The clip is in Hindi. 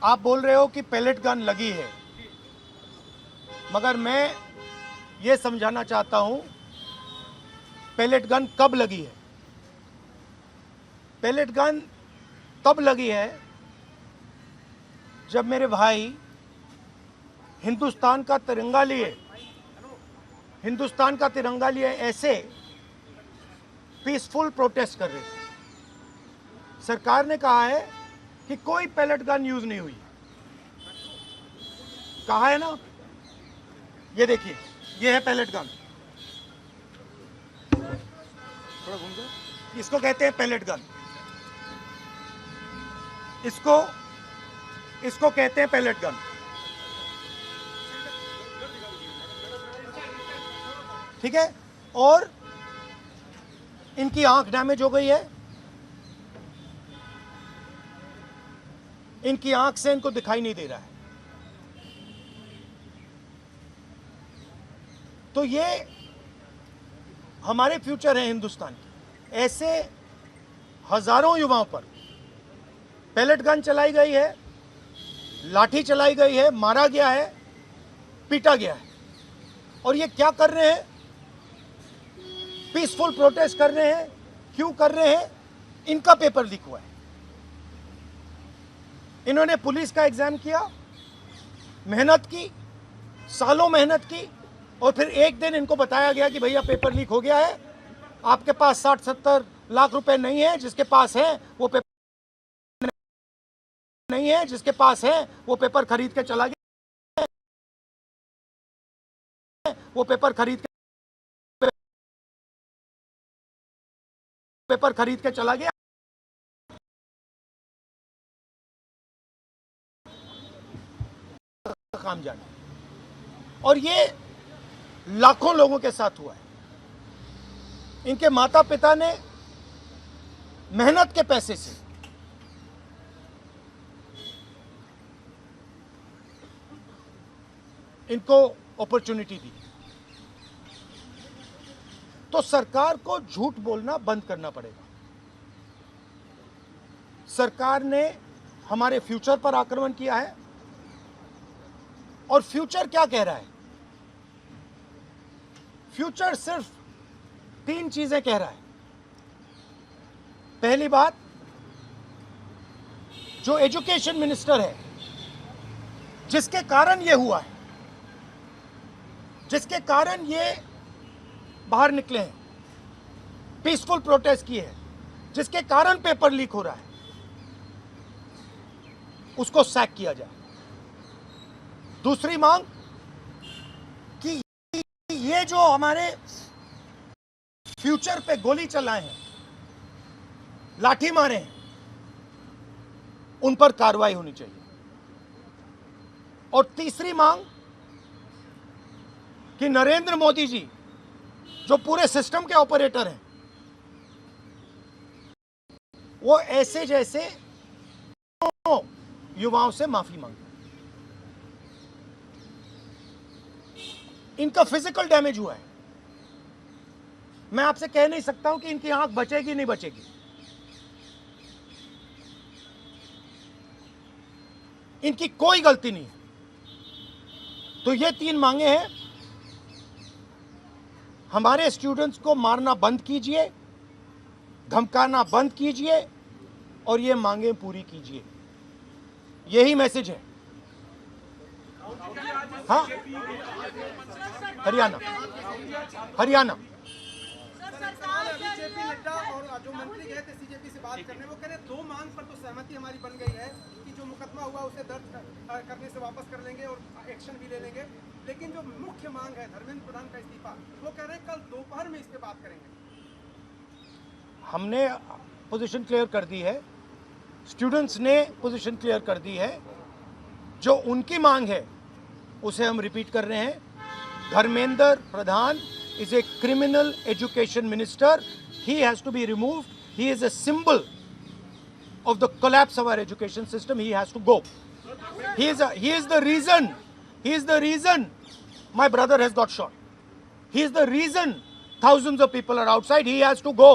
आप बोल रहे हो कि पैलेट गन लगी है, मगर मैं ये समझाना चाहता हूं पैलेट गन कब लगी है। पैलेट गन तब लगी है जब मेरे भाई हिंदुस्तान का तिरंगा लिए ऐसे पीसफुल प्रोटेस्ट कर रहे थे। सरकार ने कहा है कि कोई पैलेट गन यूज नहीं हुई, कहा है ना। ये देखिए, ये है पैलेट गन, थोड़ा घूम जाए। इसको कहते हैं पैलेट गन, इसको कहते हैं पैलेट गन। ठीक है, और इनकी आंख डैमेज हो गई है, इनकी आंख से इनको दिखाई नहीं दे रहा है। तो ये हमारे फ्यूचर है हिंदुस्तान के। ऐसे हजारों युवाओं पर पैलेट गन चलाई गई है, लाठी चलाई गई है, मारा गया है, पीटा गया है। और ये क्या कर रहे हैं? पीसफुल प्रोटेस्ट कर रहे हैं। क्यों कर रहे हैं? इनका पेपर लीक हुआ है। इन्होंने पुलिस का एग्जाम किया, मेहनत की, सालों मेहनत की, और फिर एक दिन इनको बताया गया कि भैया पेपर लीक हो गया है, आपके पास 60-70 लाख रुपए नहीं है, जिसके पास है वो पेपर नहीं है, जिसके पास है वो पेपर खरीद के चला गया, वो पेपर खरीद के चला गया। काम जाने, और ये लाखों लोगों के साथ हुआ है। इनके माता पिता ने मेहनत के पैसे से इनको अपॉर्चुनिटी दी। तो सरकार को झूठ बोलना बंद करना पड़ेगा। सरकार ने हमारे फ्यूचर पर आक्रमण किया है, और फ्यूचर क्या कह रहा है? फ्यूचर सिर्फ 3 चीजें कह रहा है। पहली बात, जो एजुकेशन मिनिस्टर है, जिसके कारण यह हुआ है, जिसके कारण ये बाहर निकले हैं, पीसफुल प्रोटेस्ट किए हैं, जिसके कारण पेपर लीक हो रहा है, उसको सैक किया जाए। दूसरी मांग कि ये जो हमारे फ्यूचर पे गोली चलाए हैं, लाठी मारे हैं, उन पर कार्रवाई होनी चाहिए। और तीसरी मांग कि नरेंद्र मोदी जी, जो पूरे सिस्टम के ऑपरेटर हैं, वो ऐसे जैसे युवाओं से माफी मांगे। इनका फिजिकल डैमेज हुआ है। मैं आपसे कह नहीं सकता हूं कि इनकी आंख बचेगी नहीं बचेगी। इनकी कोई गलती नहीं है। तो ये 3 मांगे हैं। हमारे स्टूडेंट्स को मारना बंद कीजिए, धमकाना बंद कीजिए, और ये मांगे पूरी कीजिए। यही मैसेज है। हाँ, हरियाणा जेपी नड्डा और जो मंत्री गए थे सीजेपी से बात करने, वो कह रहे 2 मांग पर तो सहमति हमारी बन गई है कि जो मुकदमा हुआ उसे दर्ज करने से वापस कर लेंगे और एक्शन भी ले लेंगे। लेकिन जो मुख्य मांग है धर्मेंद्र प्रधान का इस्तीफा, वो कह रहे हैं कल दोपहर में इस पे बात करेंगे। हमने पोजीशन क्लियर कर दी है, स्टूडेंट्स ने पोजीशन क्लियर कर दी है। जो उनकी मांग है उसे हम रिपीट कर रहे हैं। Dharmendra Pradhan is a criminal education minister. He has to be removed. He is a symbol of the collapse of our education system. He has to go. He is the reason my brother has got shot. He is the reason thousands of people are outside. He has to go.